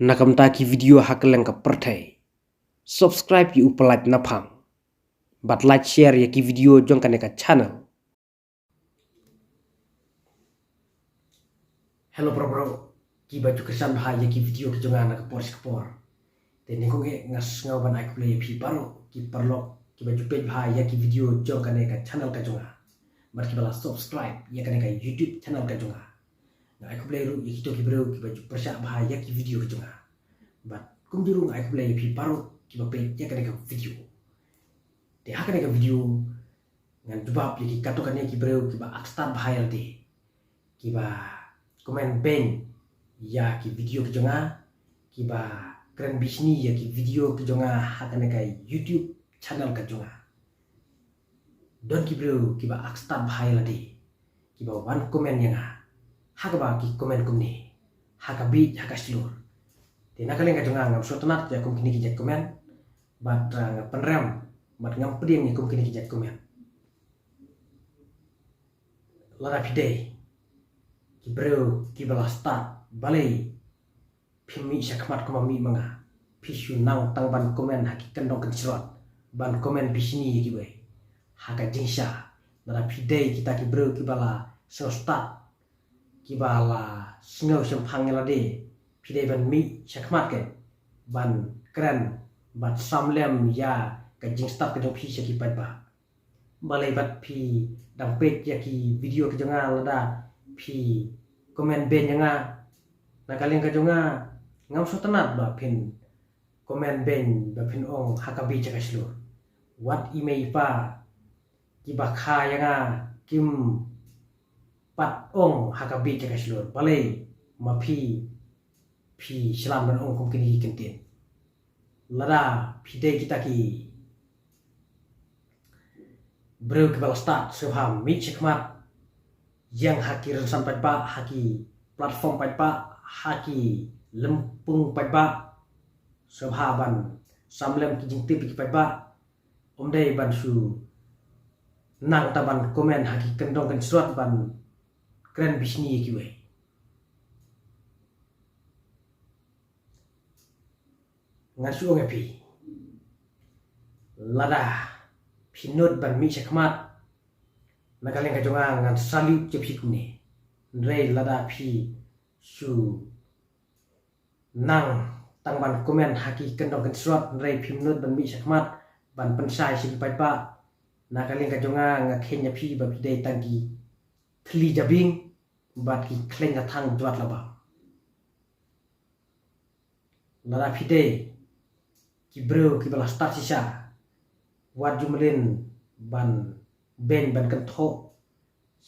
Nakamtaki video hakeleng ka pertai. Subscribe yu upalait napang. But like share ya ki video jong kaneka channel. Hello bro. Ki baju kesan bahaya ya ki video ke jongan nak kapor. Tene ko ngas ngau ban aku play pi baru ki perlo ki baju page bahaya ya ki video jong kaneka channel ka jonga. Bar ki bala subscribe ya kaneka YouTube channel ka jonga. Nga aku play ru ya ki bro ki baju persyak bahaya ya ki video ke jonga. But kum juru nga aku play pi baru ki ba page ya kaneka video. Di hak kaneka video ngan jubab ya ki katokan ya ki bro ki ba akstar bahaya de. Ki ba komen ben ya ki video ke jonga ki ba keren bisni ya ki video ke jonga hakane kai YouTube channel ke jonga don ki bro ki ba akstar bhai ladi ki ba wan komen yang haka ba ki komen kumni haka bi haka slur te nakale ka jonga ngam sotonat ya kum kini ki jak komen bat ngam penrem bat ngam peding ni kum kini ki jak komen lara pidei ki bro ki bala start balai pimi syakmat komami manga pisu nang tang ban komen haki kendong kencrot ban komen bisni ki we haka jinsha dara pidei kita ki bro ki bala so start ki bala sngo sempang lade pidei ban mi syakmat ke ban keren ban samlem ya ka jing start ke dong pi syaki ba balai bat pi dang page ya ki video ke jonga lada pi komen ben yang na kaleng ka jonga ngam so tenat ba pin komen ben ba pin ong hakabi jaka slur what email pa ki ba kha yang kim pat ong hakabi jaka slur balai ma pi selam dan ong kum kini kentin lada pide kita ki bro ke bal start soham mi chekmat yang haki rensan pada haki platform pada haki lempung pada sahaban samlem ki jingti pi pada omdai ban su nang taban komen haki kendong kan surat ban keren bisni ki we ngasu ngapi lada pinut ban mi sekmat nakaleng ka jonga ngan salute je phi kumne rei lada phi su nang tang ban komen haki kendong kan surat rei pinut ban mi sekmat ban pensai si pai pa nakaleng ka jonga nga khenya phi ba pidei tangki thli jabing bat ki kleng ka thang jwat laba lada pidei ki bro ki bala start sisa wat jumlin ban ben ban kan tho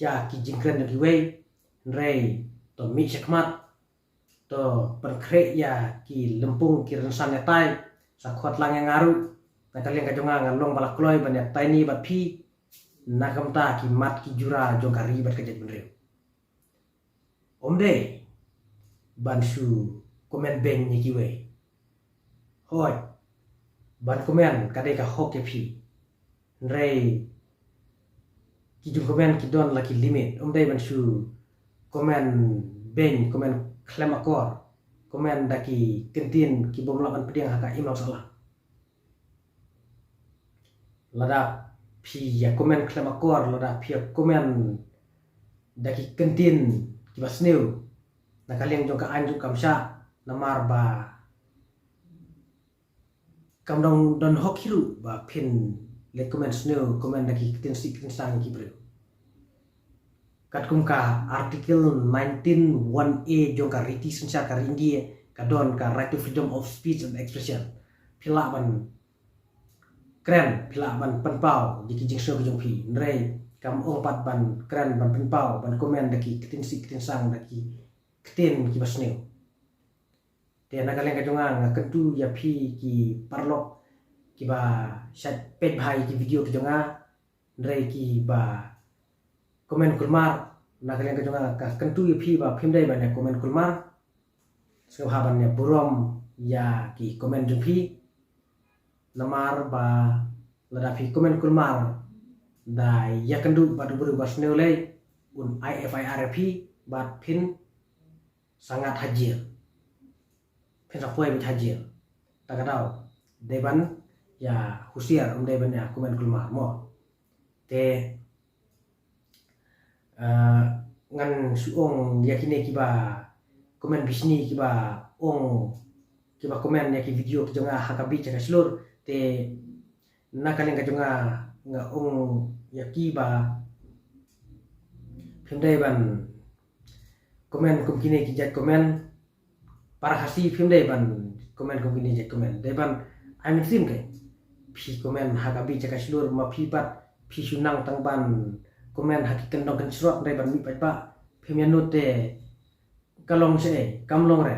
ya ki jingkren ki wei rei to mi sekmat to ban kre ya ki lempung ki rensan ya tai sakhwat lang yang ngaru nakaleng ka jonga ngalong bala kloi ban ya tai ni bat phi nakamta ki mat ki jura jongkari bat kajet benreu omde ban su komen ben ni ki wei hoi ban komen kadai ka hok ya phi rei ki jung komen ki don laki limit omdai ban su komen ben komen klemakor komen daki kentin ki bom laban pediang haka imam salah lada pi ya komen klemakor lada pi ya komen daki kentin ki basneu nakaleng jong ka anjuk kamsha namar ba kamdong don hokiru ba pin le komen sneu komen daki kentin sik sang ki bro kat kum ka artikel 19(1)(a) jong ka riti sensa ka India ka don ka right to freedom of speech and expression pila ban keren pila ban penpau jiki jing so jong pi nrei kam ong pat ban keren ban penpau ban komen daki ketin sik ketin sang daki ketin ki basneu te nakaleng ka jonga nga ketu ya pi ki parlok ki ba chat pet bhai ki video ki jonga nrei ki ba komen kulmar nakaleng ka jonga ka kentu ya phi ba phimdai ban ya komen kulmar sahaban ya burom ya ki komen jung phi namar ba lada phi komen kulmar da ya kendu ba dubur ba snelei un ifirp ba phin sangat hajir pensapoi berhajir tak kadau deban ya husiar deban ya komen kulmar mo te ngan suong yakine kiba komen bisni kiba ong kiba komen ya ki video ki jonga hakabi caka slur te nakaleng ka jonga nga ong yakiba pemdai ban komen kumkine ki jat komen para hasi pemdai ban komen kumkine jat komen deban amin sim ke phi komen hakabi caka slur ma phi bat phi sunang tangban komen hakikan dong kan srot deban mi pa pemianut te kalong se kamlong re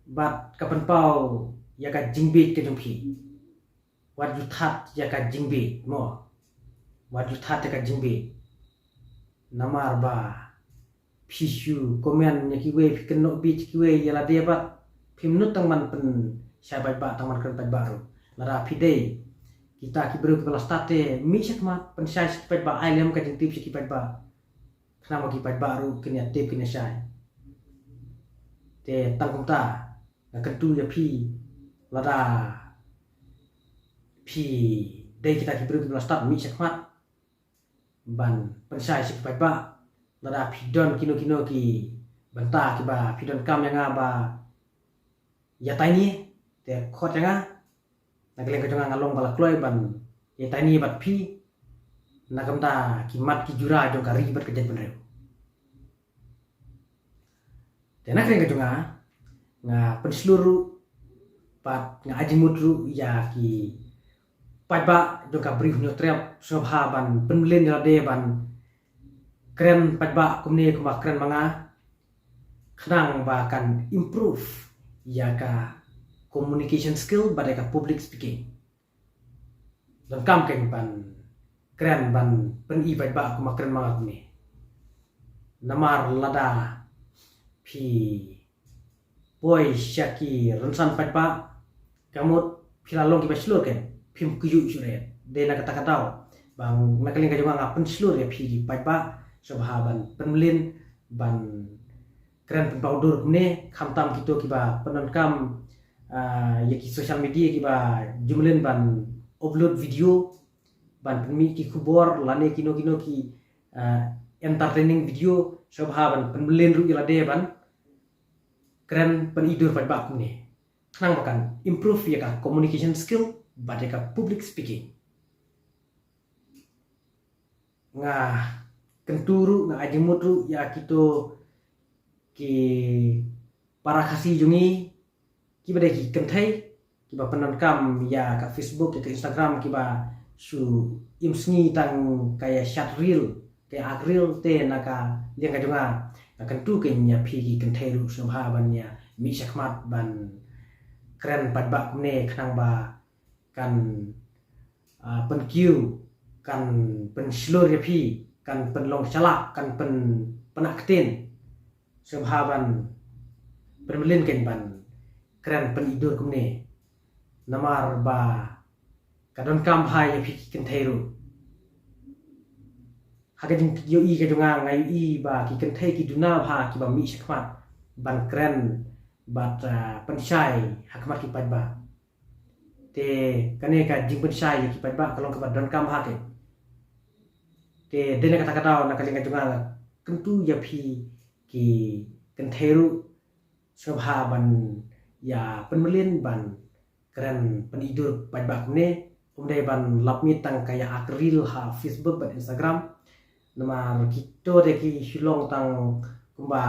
bat kapan pau ya ka jingbit ke jongphi wat yu that ya ka jingbit mo wat yu that ya ka jingbit namar ba pishu komen ya ki we piken no bi ki we ya la dia ba pimnut tang man pen sabai ba tang man kan baru lara pidei kita ki beru kelas tate mi sakmat pen sai ki ba ailem ka jingtip ki ba kenapa ki baru kenya tip kenya sai te tangkum ta kentu ya pi lada pi dei kita ki beru kelas tat mi sakmat ban pensai si ba lada pidon kino ki banta ki ba pidon kam yang ba ya tani te khot yang nagleng ka jonga ngalong bala kloi ban ya tani bat pi nakamta ki mat ki jura jong ka ribet ka jet benreu te nagleng ka jonga nga pensluru pat nga ajimutru ya ki pajba jong ka brief nyotrep sobha ban penlen la de ban keren pajba kumne kuma keren manga khnang ba kan improve ya ka communication skill ba ka public speaking dan kam ken ban keren ban pen i pajba kuma keren manga kumne namar lada pi boy syaki rensan pajba kamut pilalong ki baslur ken phim kuyu sure de na kata katau bang nakaling ka jonga ngapen slur ya phi pajba sobhaban penlin ban keren pen powder kumne khamtam kito kiba penankam yaki social media kiba jumlen ban upload video ban penmi ki khubor lane kino ki entertaining video sobhaban penlin ru ilade ban keren penidur pajba kumne khnang bakan improve ya ka communication skill ba ka public speaking nga kenturu nga ajimutru ya kito ki para kasih jungi ki bade ki kentai ki ba penankam ya ka Facebook ya ka Instagram ki ba su imsngi tang kaya short reel kaya agril te naka liang ka junga na kentu kenya phi ki kentai ru subha ban ya mi sakmat ban keren padba kumne khnang ba kan pen kiu kan pen slur ya phi kan pen long chalak kan pen penaktin subhaban permelin ken ban keren pen idur kumne namar ba kadon kam hai ya phi ken thairu hagajin yo i ka jonga ngai i ba ki ken thai ki duna bha ki ba mi sakmat ban keren bat pensai hakmat ki padba te kane ka jing pensai ki padba kalong ka don kam ha ke te dene kata kata na kalinga jonga kentu ya phi ki kentheru sobha ban ya penmelin ban keren penidur padba kumne umdai ban lapmi tang kaya akril ha Facebook ban Instagram namar kito de ki hilong tang kumba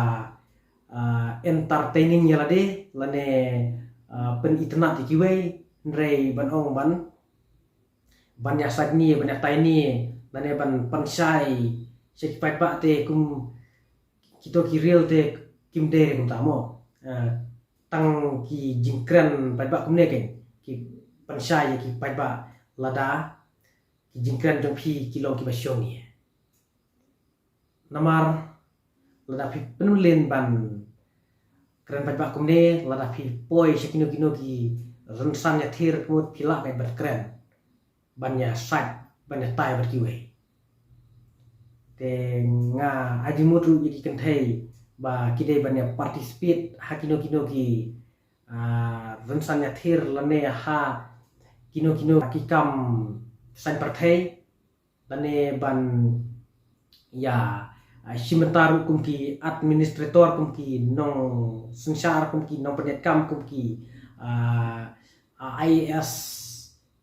entertaining ya lade lane pen internet ki we ndrei ban ong ban ya sagni ban ya taini lane ban pansai sek padba te kum kito ki real te kim de kum tamo tang ki jingkran padba kumne ken ki pansai ki padba lada ki jingkran jong phi kilo ki basyoni namar lada phi penulen ban keren padba kumne lada phi poi sekino kino ki rensan ya thir kut phila kai ber keren ban ya sat ban ya tai ber kiwe te nga ajimutu yaki kenthai ba kidai ban ya participate hakino kino ki rencananya thir lane ha kino kikam san partai lane ban ya simentaru kumki administrator kumki nong sensar kumki nong penyetkam kumki IAS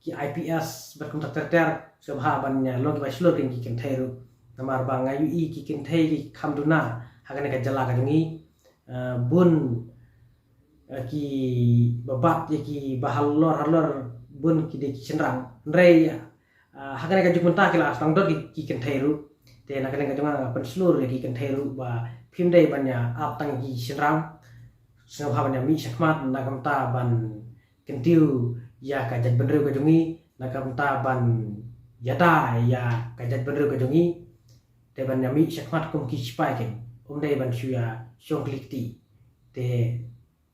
ki IPS berkontak terter sebha bannya log ba slur ki kenteru namar bang ayu i ki kentei ki kamduna hagane ka jala ka jungi bun ki babat ya ki bahalor bun ki de chenrang rei hagane ka jukmenta ki la aslang dot ki kenteru te nakane ka junga pen slur ki kenteru ba phimdei banya aptang ki chenrang sebha banya mi sakmat nakamta ban kentiu ya kajat bener ka jungi nakamta ban yata ya kajat bener ka jungi te ban yami sakmat kum ki spaiken dei ban shuya shongklikti te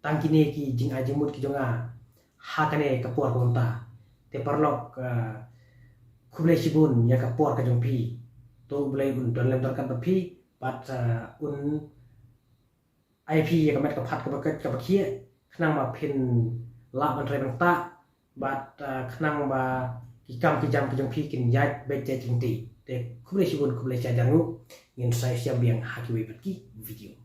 tangkine ki jing ajimut ki jonga hakane kapur konta te parlok kuble sibun ya kapur ka jongpi to bulai bun don lem dorkan pi bat un IP ya kamet ka phat ka baket ka bakhie khnang ma phin la ban re bang ta bat khnang ba kikam kijam kijong phi kin yat be che chingti te kuble sibun kuble cha jangu ngin sai siam biang haki we batki video